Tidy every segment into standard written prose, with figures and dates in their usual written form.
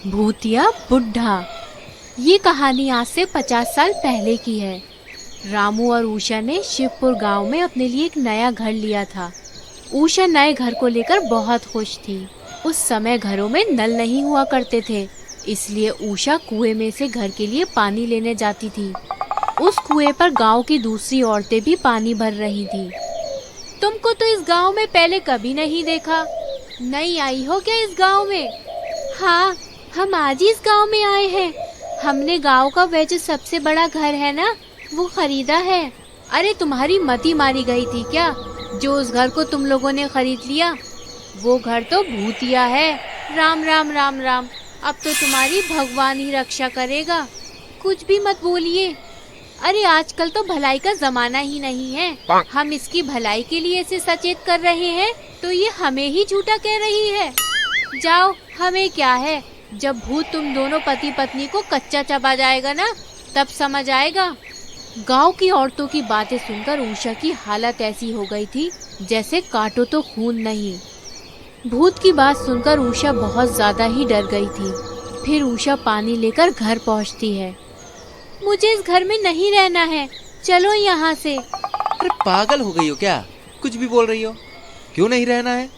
भूतिया बुढ़ा। ये कहानी आज से 50 साल पहले की है। रामू और उषा ने शिवपुर गांव में अपने लिए एक नया घर लिया था। उषा नए घर को लेकर बहुत खुश थी। उस समय घरों में नल नहीं हुआ करते थे, इसलिए उषा कुएं में से घर के लिए पानी लेने जाती थी। उस कुएं पर गांव की दूसरी औरतें भी पानी भर रही थी। तुमको तो इस गांव में पहले कभी नहीं देखा। नई आई हो क्या इस गांव में? हाँ, हम आज ही इस गांव में आए हैं। हमने गांव का वह जो सबसे बड़ा घर है ना, वो खरीदा है। अरे तुम्हारी मती मारी गई थी क्या जो उस घर को तुम लोगों ने खरीद लिया? वो घर तो भूतिया है। राम राम राम राम। अब तो तुम्हारी भगवान ही रक्षा करेगा। कुछ भी मत बोलिए। अरे आजकल तो भलाई का जमाना ही नहीं है। हम इसकी भलाई के लिए इसे सचेत कर रहे हैं तो ये हमें ही झूठा कह रही है। जाओ, हमें क्या है। जब भूत तुम दोनों पति पत्नी को कच्चा चबा जाएगा ना, तब समझ आएगा। गांव की औरतों की बातें सुनकर उषा की हालत ऐसी हो गई थी जैसे काटो तो खून नहीं। भूत की बात सुनकर उषा बहुत ज्यादा ही डर गई थी। फिर उषा पानी लेकर घर पहुंचती है। मुझे इस घर में नहीं रहना है, चलो यहाँ से। अरे पागल हो गई हो क्या? कुछ भी बोल रही हो। क्यों नहीं रहना है?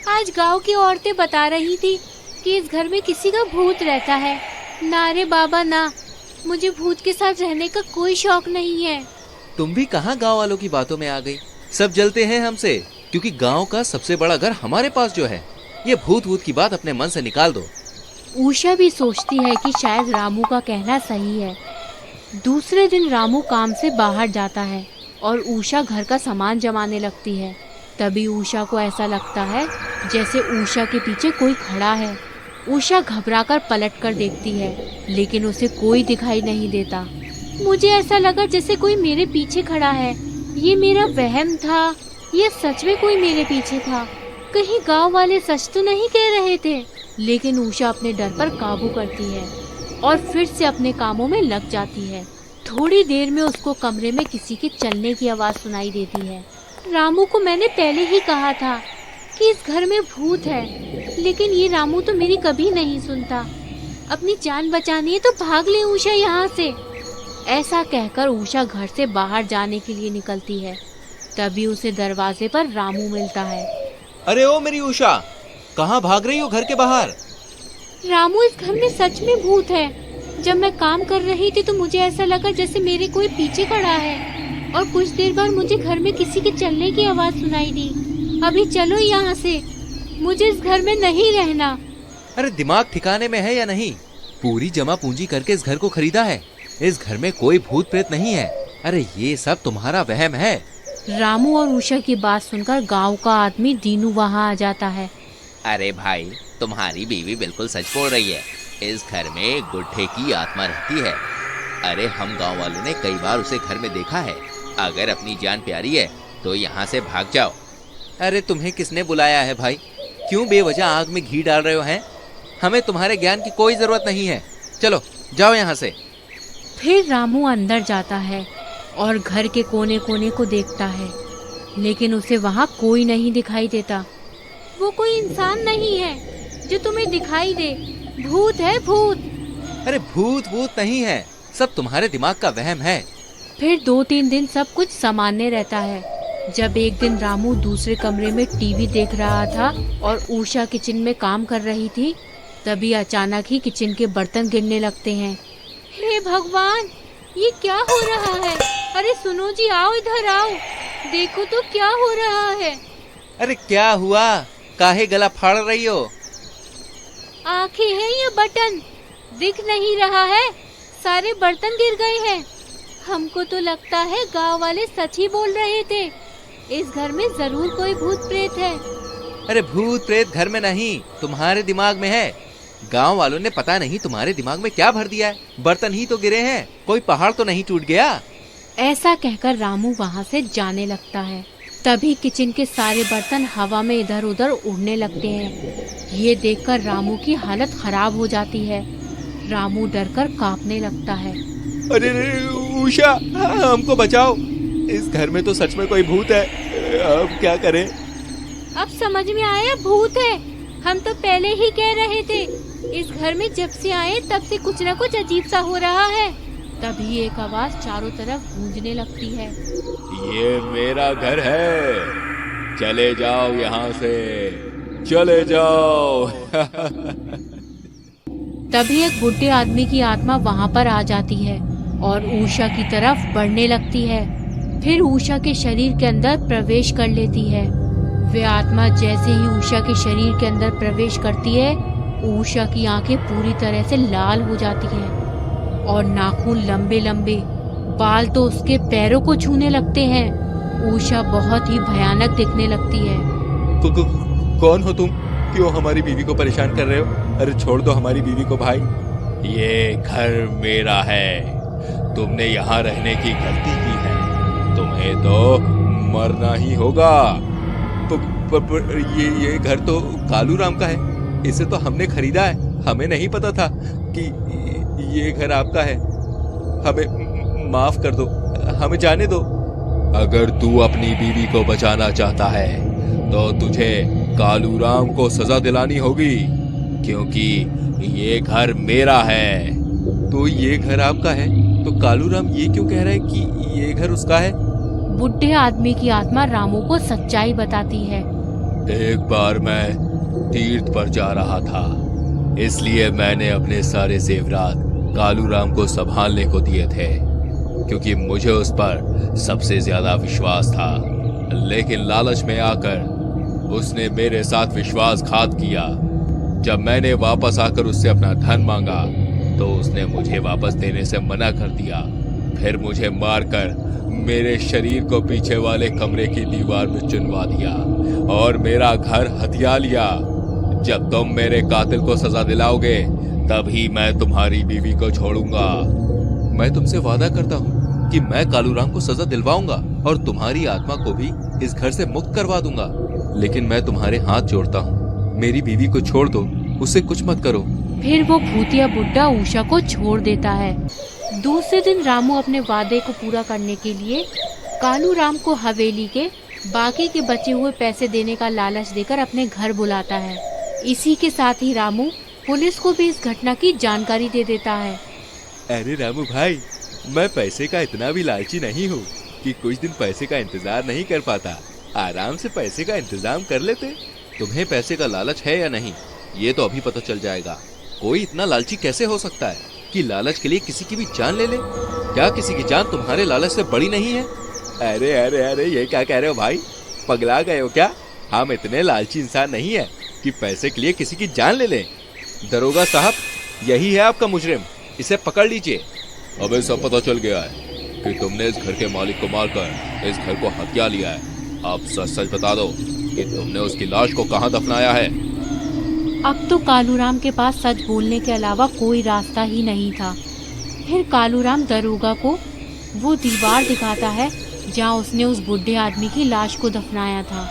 आज गांव की औरतें बता रही थी कि इस घर में किसी का भूत रहता है। ना रे बाबा ना, मुझे भूत के साथ रहने का कोई शौक नहीं है। तुम भी कहाँ गांव वालों की बातों में आ गई। सब जलते हैं हमसे क्योंकि गांव का सबसे बड़ा घर हमारे पास जो है। ये भूत भूत की बात अपने मन से निकाल दो। उषा भी सोचती है कि शायद रामू का कहना सही है। दूसरे दिन रामू काम से बाहर जाता है और उषा घर का सामान जमाने लगती है। तभी उषा को ऐसा लगता है जैसे उषा के पीछे कोई खड़ा है। उषा घबराकर पलट कर देखती है, लेकिन उसे कोई दिखाई नहीं देता। मुझे ऐसा लगा जैसे कोई मेरे पीछे खड़ा है। ये मेरा वहम था या सच में कोई मेरे पीछे था? कहीं गांव वाले सच तो नहीं कह रहे थे? लेकिन उषा अपने डर पर काबू करती है और फिर से अपने कामों में लग जाती है। थोड़ी देर में उसको कमरे में किसी के चलने की आवाज सुनाई देती है। रामू को मैंने पहले ही कहा था कि इस घर में भूत है, लेकिन ये रामू तो मेरी कभी नहीं सुनता। अपनी जान बचानी है तो भाग ले उषा यहाँ से। ऐसा कहकर उषा घर से बाहर जाने के लिए निकलती है। तभी उसे दरवाजे पर रामू मिलता है। अरे ओ मेरी उषा, कहाँ भाग रही हो घर के बाहर? रामू, इस घर में सच में भूत है। जब मैं काम कर रही थी तो मुझे ऐसा लगा जैसे मेरे कोई पीछे खड़ा है और कुछ देर बाद मुझे घर में किसी के चलने की आवाज सुनाई दी। अभी चलो यहाँ से, मुझे इस घर में नहीं रहना। अरे दिमाग ठिकाने में है या नहीं? पूरी जमा पूंजी करके इस घर को खरीदा है। इस घर में कोई भूत प्रेत नहीं है। अरे ये सब तुम्हारा वहम है। रामू और उषा की बात सुनकर गांव का आदमी दीनू वहाँ आ जाता है। अरे भाई, तुम्हारी बीवी बिल्कुल सच बोल रही है। इस घर में एक बुढ़े की आत्मा रहती है। अरे हम गांव वालों ने कई बार उसे घर में देखा है। अगर अपनी जान प्यारी है तो यहाँ से भाग जाओ। अरे तुम्हें किसने बुलाया है भाई? क्यों बेवजह आग में घी डाल रहे हो हैं? हमें तुम्हारे ज्ञान की कोई जरूरत नहीं है। चलो जाओ यहाँ से। फिर रामू अंदर जाता है और घर के कोने कोने को देखता है, लेकिन उसे वहाँ कोई नहीं दिखाई देता। वो कोई इंसान नहीं है जो तुम्हें दिखाई दे। भूत है, भूत। अरे भूत भूत नहीं है, सब तुम्हारे दिमाग का वहम है। फिर 2-3 दिन सब कुछ सामान्य रहता है। जब एक दिन रामू दूसरे कमरे में टीवी देख रहा था और उषा किचन में काम कर रही थी, तभी अचानक ही किचन के बर्तन गिरने लगते हैं। हे भगवान, ये क्या हो रहा है? अरे सुनो जी, आओ इधर आओ, देखो तो क्या हो रहा है। अरे क्या हुआ? काहे गला फाड़ रही हो? आंखें हैं ये बटन, दिख नहीं रहा है। सारे बर्तन गिर गए हैं। हमको तो लगता है गांव वाले सच ही बोल रहे थे। इस घर में जरूर कोई भूत प्रेत है। अरे भूत प्रेत घर में नहीं, तुम्हारे दिमाग में है। गांव वालों ने पता नहीं तुम्हारे दिमाग में क्या भर दिया है। बर्तन ही तो गिरे हैं, कोई पहाड़ तो नहीं टूट गया। ऐसा कहकर रामू वहाँ से जाने लगता है। तभी किचन के सारे बर्तन हवा में इधर उधर उड़ने लगते हैं। ये देखकर रामू की हालत खराब हो जाती है। रामू डरकर कांपने लगता है। अरे उषा, हमको बचाओ। इस घर में तो सच में कोई भूत है। अब क्या करें? अब समझ में आया, भूत है। हम तो पहले ही कह रहे थे इस घर में जब से आए तब से कुछ न कुछ अजीब सा हो रहा है। तभी एक आवाज चारों तरफ गूंजने लगती है। ये मेरा घर है, चले जाओ यहाँ से, चले जाओ। तभी एक बुढ़े आदमी की आत्मा वहाँ पर आ जाती है और उषा की तरफ बढ़ने लगती है। फिर उषा के शरीर के अंदर प्रवेश कर लेती है। वह आत्मा जैसे ही उषा के शरीर के अंदर प्रवेश करती है, उषा की आंखें पूरी तरह से लाल हो जाती हैं और नाखून लंबे लंबे, बाल तो उसके पैरों को छूने लगते हैं। उषा बहुत ही भयानक दिखने लगती है। कौन हो तुम? क्यों हमारी बीवी को परेशान कर रहे हो? अरे छोड़ दो हमारी बीवी को भाई। ये घर मेरा है, तुमने यहाँ रहने की गलती की है, तुम्हें तो मरना ही होगा। ये घर तो कालू राम का है, इसे तो हमने खरीदा है, हमें नहीं पता था कि ये घर आपका है। हमें माफ कर दो, हमें जाने दो। अगर तू अपनी बीवी को बचाना चाहता है तो तुझे कालू राम को सजा दिलानी होगी, क्योंकि ये घर मेरा है। तो ये घर आपका है, तो कालू राम ये क्यों कह रहा है कि ये घर उसका है? बुढ़े आदमी की आत्मा रामू को सच्चाई बताती है। एक बार मैं तीर्थ पर जा रहा था, इसलिए मैंने अपने सारे जेवरात कालू राम को संभालने को दिए थे, क्योंकि मुझे उस पर सबसे ज्यादा विश्वास था। लेकिन लालच में आकर उसने मेरे साथ विश्वासघात किया। जब मैंने वापस आकर उससे अपना धन मांगा तो उसने मुझे वापस देने से मना कर दिया। फिर मुझे मारकर मेरे शरीर को पीछे वाले कमरे की दीवार में चुनवा दिया और मेरा घर हथिया लिया। जब तुम मेरे कातिल को सजा दिलाओगे तभी मैं तुम्हारी बीवी को छोड़ूंगा। मैं तुमसे वादा करता हूँ कि मैं कालू राम को सजा दिलवाऊंगा और तुम्हारी आत्मा को भी इस घर से मुक्त करवा दूंगा। लेकिन मैं तुम्हारे हाथ जोड़ता हूँ, मेरी बीवी को छोड़ दो, उसे कुछ मत करो। फिर वो भूतिया बुड्ढा उषा को छोड़ देता है। दूसरे दिन रामू अपने वादे को पूरा करने के लिए कालू राम को हवेली के बाकी के बचे हुए पैसे देने का लालच देकर अपने घर बुलाता है। इसी के साथ ही रामू पुलिस को भी इस घटना की जानकारी दे देता है। अरे रामू भाई, मैं पैसे का इतना भी लालची नहीं हूँ कि कुछ दिन पैसे का इंतजार नहीं कर पाता। आराम से पैसे का इंतजाम कर लेते। तुम्हें पैसे का लालच है या नहीं, ये तो अभी पता चल जाएगा। कोई इतना लालची कैसे हो सकता है कि लालच के लिए किसी की भी जान ले ले? क्या किसी की जान तुम्हारे लालच से बड़ी नहीं है? अरे अरे अरे, ये क्या कह रहे हो भाई? पगला गए हो क्या? हम इतने लालची इंसान नहीं है कि पैसे के लिए किसी की जान ले लें। दरोगा साहब, यही है आपका मुजरिम, इसे पकड़ लीजिए। अबे सब पता चल गया है कि तुमने इस घर के मालिक को मारकर इस घर को हत्या लिया है। अब सच सच बता दो कि तुमने उसकी लाश को कहाँ दफनाया है। अब तो कालूराम के पास सच बोलने के अलावा कोई रास्ता ही नहीं था। फिर कालूराम दरोगा को वो दीवार दिखाता है जहाँ उसने उस बुढ़े आदमी की लाश को दफनाया था।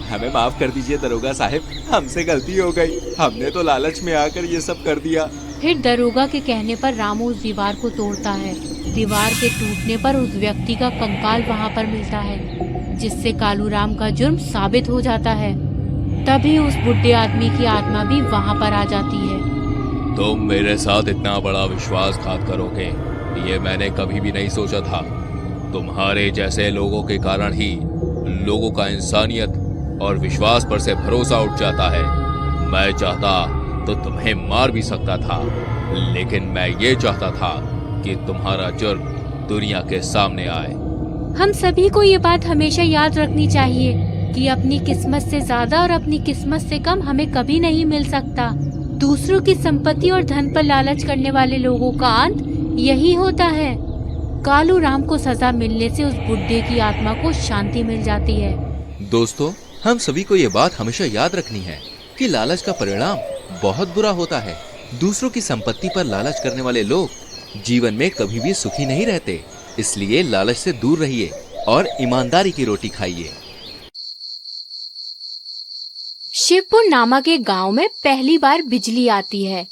हमें माफ कर दीजिए दरोगा साहब, हमसे गलती हो गई। हमने तो लालच में आकर ये सब कर दिया। फिर दरोगा के कहने पर रामू उस दीवार को तोड़ता है। दीवार के टूटने पर उस व्यक्ति का कंकाल वहाँ पर मिलता है, जिससे कालूराम का जुर्म साबित हो जाता है। तभी उस बुढ़े आदमी की आत्मा भी वहाँ पर आ जाती है। तुम मेरे साथ इतना बड़ा विश्वासघात करोगे, ये मैंने कभी भी नहीं सोचा था। तुम्हारे जैसे लोगों के कारण ही लोगों का इंसानियत और विश्वास पर से भरोसा उठ जाता है। मैं चाहता तो तुम्हें मार भी सकता था, लेकिन मैं ये चाहता था कि तुम्हारा जुर्म दुनिया के सामने आए। हम सभी को ये बात हमेशा याद रखनी चाहिए कि अपनी किस्मत से ज्यादा और अपनी किस्मत से कम हमें कभी नहीं मिल सकता। दूसरों की संपत्ति और धन पर लालच करने वाले लोगों का अंत यही होता है। कालूराम को सजा मिलने से उस बुढ़े की आत्मा को शांति मिल जाती है। दोस्तों, हम सभी को ये बात हमेशा याद रखनी है कि लालच का परिणाम बहुत बुरा होता है। दूसरों की संपत्ति पर लालच करने वाले लोग जीवन में कभी भी सुखी नहीं रहते। इसलिए लालच से दूर रहिए और ईमानदारी की रोटी खाइए। शिवपुर नामक एक गांव में पहली बार बिजली आती है।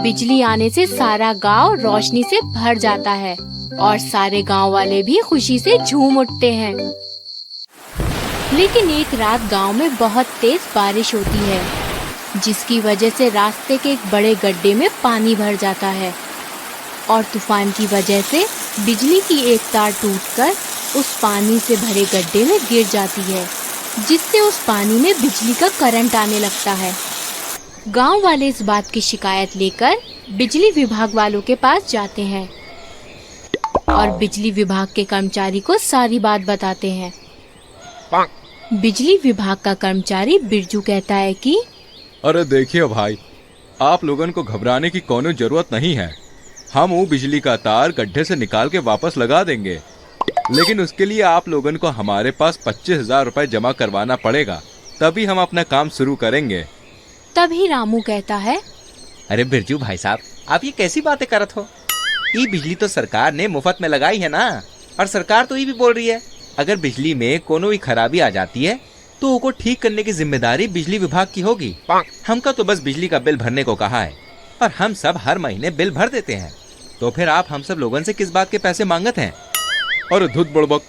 बिजली आने से सारा गांव रोशनी से भर जाता है और सारे गांव वाले भी खुशी से झूम उठते हैं। लेकिन एक रात गांव में बहुत तेज बारिश होती है, जिसकी वजह से रास्ते के एक बड़े गड्ढे में पानी भर जाता है और तूफान की वजह से बिजली की एक तार टूटकर उस पानी से भरे गड्ढे में गिर जाती है, जिससे उस पानी में बिजली का करंट आने लगता है। गांव वाले इस बात की शिकायत लेकर बिजली विभाग वालों के पास जाते हैं और बिजली विभाग के कर्मचारी को सारी बात बताते हैं। बिजली विभाग का कर्मचारी बिरजू कहता है कि अरे देखिए भाई, आप लोगन को घबराने की कोनो जरूरत नहीं है। हम वो बिजली का तार गड्ढे से निकाल के वापस लगा देंगे, लेकिन उसके लिए आप लोगन को हमारे पास 25,000 रुपए जमा करवाना पड़ेगा, तभी हम अपना काम शुरू करेंगे। तभी रामू कहता है, अरे बिरजू भाई साहब, आप ये कैसी बातें करत हो? ये बिजली तो सरकार ने मुफ्त में लगाई है ना, और सरकार तो ये भी बोल रही है अगर बिजली में कोनो भी खराबी आ जाती है तो उसको ठीक करने की जिम्मेदारी बिजली विभाग की होगी। हमका तो बस बिजली का बिल भरने को कहा है और हम सब हर महीने बिल भर देते हैं, तो फिर आप हम सब लोगन से किस बात के पैसे मांगत हैं? अरे धुत बड़बक,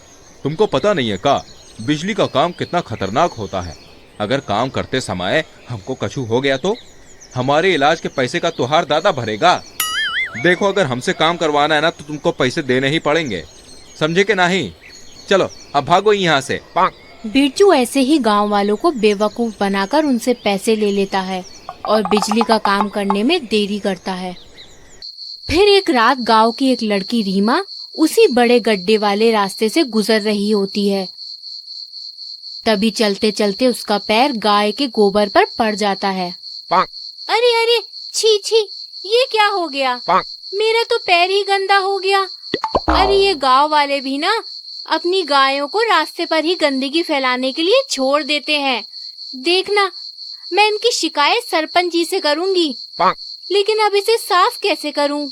तुमको पता नहीं है का बिजली का काम कितना खतरनाक होता है। अगर काम करते समय हमको कछु हो गया तो हमारे इलाज के पैसे का तुहार दादा भरेगा। देखो, अगर हमसे काम करवाना है ना तो तुमको पैसे देने ही पड़ेंगे, समझे कि नहीं? चलो अब भागो यहाँ से। बिरजू ऐसे ही गांव वालों को बेवकूफ बनाकर उनसे पैसे ले लेता है और बिजली का काम करने में देरी करता है। फिर एक रात गांव की एक लड़की रीमा उसी बड़े गड्ढे वाले रास्ते से गुजर रही होती है। तभी चलते चलते उसका पैर गाय के गोबर पर पड़ जाता है। अरे अरे, छी छी, ये क्या हो गया? मेरा तो पैर ही गंदा हो गया। अरे ये गांव वाले भी ना अपनी गायों को रास्ते पर ही गंदगी फैलाने के लिए छोड़ देते हैं। देखना, मैं इनकी शिकायत सरपंच जी से करूंगी, लेकिन अब इसे साफ कैसे करूं?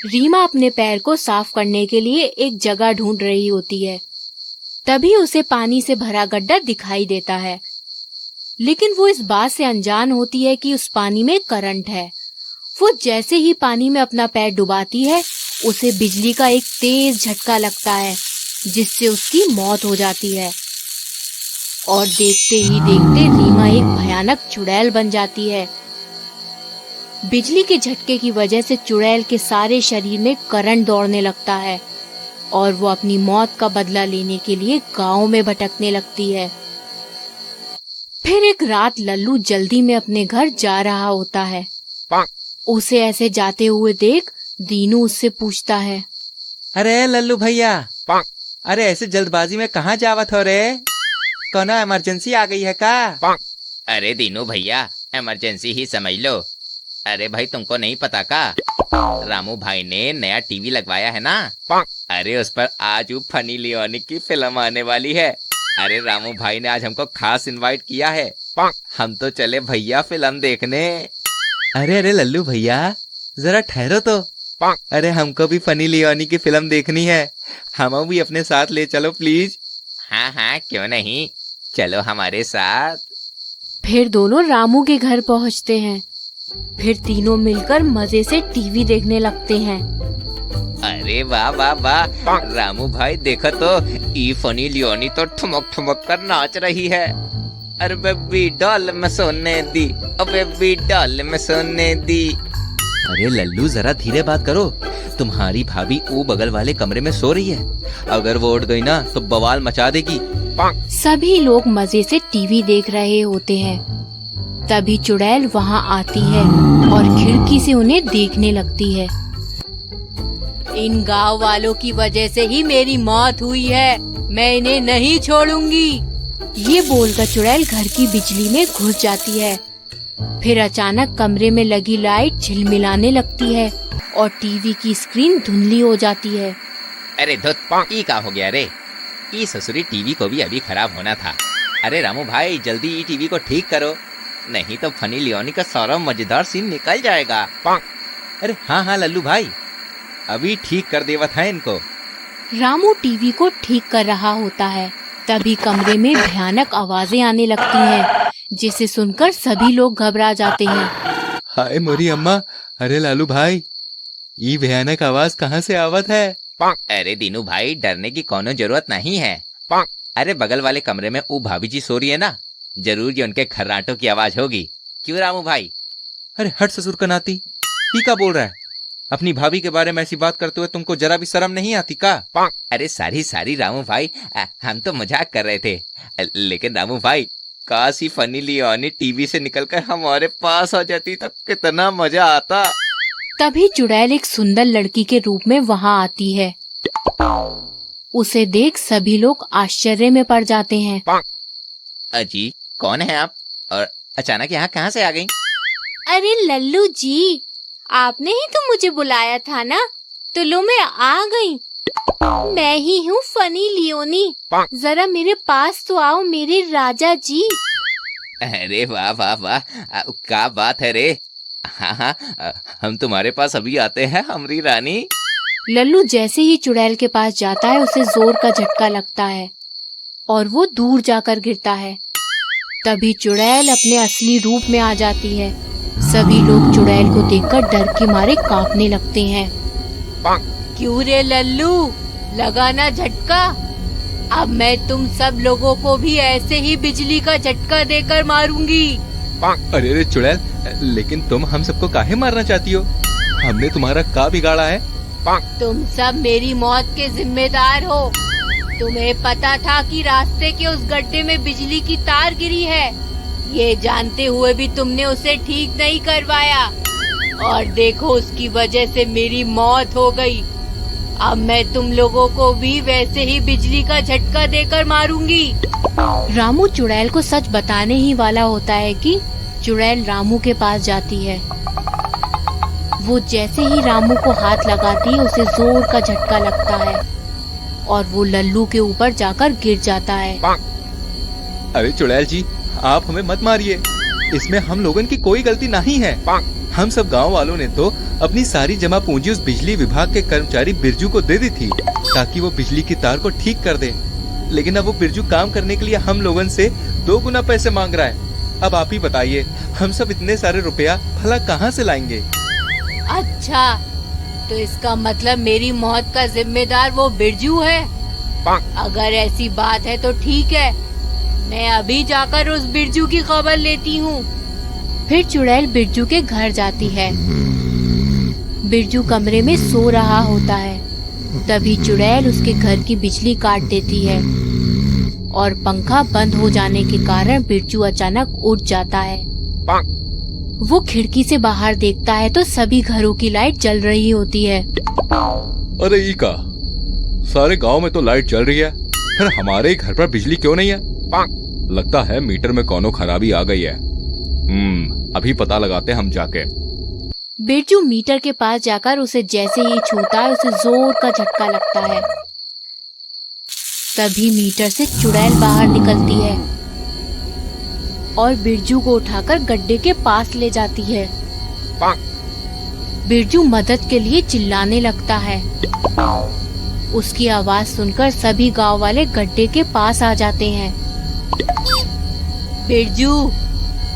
रीमा अपने पैर को साफ करने के लिए एक जगह ढूंढ रही होती है। तभी उसे पानी से भरा गड्ढा दिखाई देता है, लेकिन वो इस बात से अनजान होती है कि उस पानी में करंट है। वो जैसे ही पानी में अपना पैर डुबाती है, उसे बिजली का एक तेज झटका लगता है, जिससे उसकी मौत हो जाती है। और देखते ही देखते रीमा एक भयानक चुड़ैल बन जाती है। बिजली के झटके की वजह से चुड़ैल के सारे शरीर में करंट दौड़ने लगता है और वो अपनी मौत का बदला लेने के लिए गांव में भटकने लगती है। फिर एक रात लल्लू जल्दी में अपने घर जा रहा होता है। उसे ऐसे जाते हुए देख दीनू उससे पूछता है, अरे लल्लू भैया, अरे ऐसे जल्दबाजी में कहाँ जावत हो रे? कोनो इमरजेंसी आ गई है का? अरे दीनू भैया, इमरजेंसी ही समझ लो। अरे भाई, तुमको नहीं पता का? रामू भाई ने नया टीवी लगवाया है ना। अरे उस पर आज वो फनी लियोनी की फिल्म आने वाली है। अरे रामू भाई ने आज हमको खास इनवाइट किया है। हम तो चले भैया फिल्म देखने। अरे अरे लल्लू भैया, जरा ठहरो तो। अरे हमको भी फनी लियोनी की फिल्म देखनी है, हम भी अपने साथ ले चलो प्लीज। हाँ हाँ, क्यों नहीं, चलो हमारे साथ। फिर दोनों रामू के घर पहुंचते हैं। फिर तीनों मिलकर मजे से टीवी देखने लगते हैं। अरे वाह वाह वाह, रामू भाई देखो तो, ई फनी लियोनी तो ठुमक ठुमक कर नाच रही है। अरे बेबी डॉल में सोने दी, ओ बेबी डॉल में सोने दी। अरे लल्लू, जरा धीरे बात करो, तुम्हारी भाभी वो बगल वाले कमरे में सो रही है, अगर वो उठ गई ना तो बवाल मचा देगी। सभी लोग मजे से टीवी देख रहे होते हैं। तभी चुड़ैल वहाँ आती है और खिड़की से उन्हें देखने लगती है। इन गांव वालों की वजह से ही मेरी मौत हुई है, मैं इन्हें नहीं छोड़ूंगी। ये बोलकर चुड़ैल घर की बिजली में घुस जाती है। फिर अचानक कमरे में लगी लाइट झिलमिलाने लगती है और टीवी की स्क्रीन धुंधली हो जाती है। अरे धुत, ई का हो गया रे? ई ससुरी टीवी को भी अभी खराब होना था। अरे रामू भाई, जल्दी ई टीवी को ठीक करो, नहीं तो फनी लियोनी का सारा मजेदार सीन निकल जाएगा। अरे हाँ हाँ लल्लू भाई, अभी ठीक कर देवत है इनको। रामू टीवी को ठीक कर रहा होता है। तभी कमरे में भयानक आवाजें आने लगती हैं, जिसे सुनकर सभी लोग घबरा जाते हैं। हाय मोरी अम्मा, अरे लालू भाई, ये भयानक आवाज कहाँ से आवत है? अरे दीनू भाई, डरने की कोनो जरूरत नहीं है। अरे बगल वाले कमरे में वो भाभी जी सो रही है ना, जरूर ये उनके खर्राटों की आवाज होगी। क्यों रामू भाई? अरे हट ससुर का नाती, ये क्या बोल रहा है? अपनी भाभी के बारे में ऐसी बात करते हुए तुमको जरा भी शर्म नहीं आती का? अरे सारी रामू भाई, हम तो मजाक कर रहे थे। लेकिन रामू भाई, काश ही फनी लियोनी टीवी से निकलकर हमारे पास आ जाती तो कितना मजा आता। तभी चुड़ैल एक सुंदर लड़की के रूप में वहाँ आती है। उसे देख सभी लोग आश्चर्य में पड़ जाते हैं। अजी, कौन है आप? और अचानक यहाँ कहाँ से आ गई? अरे लल्लू जी, आपने ही तो मुझे बुलाया था ना, तो लो मैं आ गई। मैं ही हूँ फनी लियोनी, जरा मेरे पास तो आओ मेरे राजा जी। अरे वाह वाह वाह, क्या बात है रे। हाँ, हम तुम्हारे पास अभी आते हैं हमारी रानी। लल्लू जैसे ही चुड़ैल के पास जाता है उसे जोर का झटका लगता है और वो दूर जाकर गिरता है। तभी चुड़ैल अपने असली रूप में आ जाती है। सभी लोग चुड़ैल को देखकर डर के मारे कांपने लगते हैं। क्यों रे लल्लू, लगा ना झटका? अब मैं तुम सब लोगों को भी ऐसे ही बिजली का झटका देकर मारूंगी। अरे रे चुड़ैल, लेकिन तुम हम सबको काहे मारना चाहती हो? हमने तुम्हारा का बिगाड़ा है? तुम सब मेरी मौत के जिम्मेदार हो। तुम्हें पता था कि रास्ते के उस गड्ढे में बिजली की तार गिरी है, ये जानते हुए भी तुमने उसे ठीक नहीं करवाया और देखो उसकी वजह से मेरी मौत हो गई। अब मैं तुम लोगों को भी वैसे ही बिजली का झटका देकर मारूंगी। रामू चुड़ैल को सच बताने ही वाला होता है कि चुड़ैल रामू के पास जाती है। वो जैसे ही रामू को हाथ लगाती है उसे जोर का झटका लगता है और वो लल्लू के ऊपर जाकर गिर जाता है। अरे चुड़ैल जी, आप हमें मत मारिए, इसमें हम लोगों की कोई गलती नहीं है। हम सब गांव वालों ने तो अपनी सारी जमा पूंजी उस बिजली विभाग के कर्मचारी बिरजू को दे दी थी ताकि वो बिजली की तार को ठीक कर दे, लेकिन अब वो बिरजू काम करने के लिए हम लोगों से 2 गुना पैसे मांग रहा है। अब आप ही बताइए, हम सब इतने सारे रुपया भला कहाँ से लाएंगे? अच्छा, तो इसका मतलब मेरी मौत का जिम्मेदार वो बिरजू है? अगर ऐसी बात है तो ठीक है, मैं अभी जाकर उस बिरजू की खबर लेती हूँ। फिर चुड़ैल बिरजू के घर जाती है। बिरजू कमरे में सो रहा होता है। तभी चुड़ैल उसके घर की बिजली काट देती है और पंखा बंद हो जाने के कारण बिरजू अचानक उठ जाता है। वो खिड़की से बाहर देखता है तो सभी घरों की लाइट जल रही होती है। अरे ई का, सारे गांव में तो लाइट जल रही है, फिर हमारे घर पर बिजली क्यों नहीं है? लगता है मीटर में कोनो खराबी आ गई है। अभी पता लगाते हम जाके। बिरजू मीटर के पास जाकर उसे जैसे ही छूता है उसे जोर का झटका लगता है। तभी मीटर से चुड़ैल बाहर निकलती है और बिरजू को उठाकर गड्ढे के पास ले जाती है। बिरजू मदद के लिए चिल्लाने लगता है। उसकी आवाज सुनकर सभी गांव वाले गड्ढे के पास आ जाते हैं। बिरजू,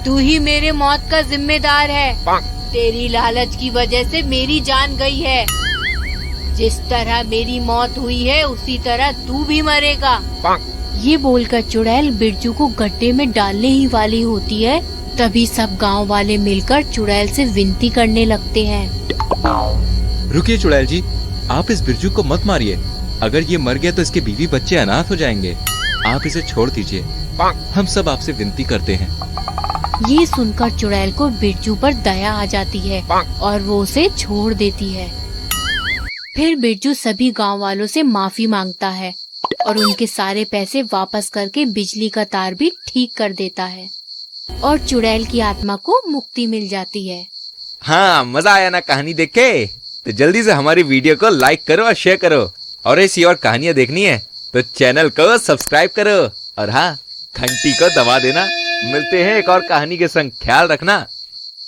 तू ही मेरे मौत का जिम्मेदार है। तेरी लालच की वजह से मेरी जान गई है। जिस तरह मेरी मौत हुई है उसी तरह तू भी मरेगा। ये बोलकर चुड़ैल बिरजू को गड्ढे में डालने ही वाली होती है। तभी सब गांव वाले मिलकर चुड़ैल से विनती करने लगते हैं। रुकिए चुड़ैल जी, आप इस बिरजू को मत मारिए। अगर ये मर गया तो इसके बीवी बच्चे अनाथ हो जाएंगे। आप इसे छोड़ दीजिए, हम सब आपसे विनती करते हैं। ये सुनकर चुड़ैल को बिरजू पर दया आ जाती है और वो उसे छोड़ देती है। फिर बिरजू सभी गांव वालों से माफी मांगता है और उनके सारे पैसे वापस करके बिजली का तार भी ठीक कर देता है और चुड़ैल की आत्मा को मुक्ति मिल जाती है। हाँ, मजा आया ना कहानी देख के? तो जल्दी से हमारी वीडियो को लाइक करो और शेयर करो, और ऐसी और कहानियाँ देखनी है तो चैनल को सब्सक्राइब करो और हाँ, घंटी को दबा देना। मिलते हैं एक और कहानी के संग, ख्याल रखना।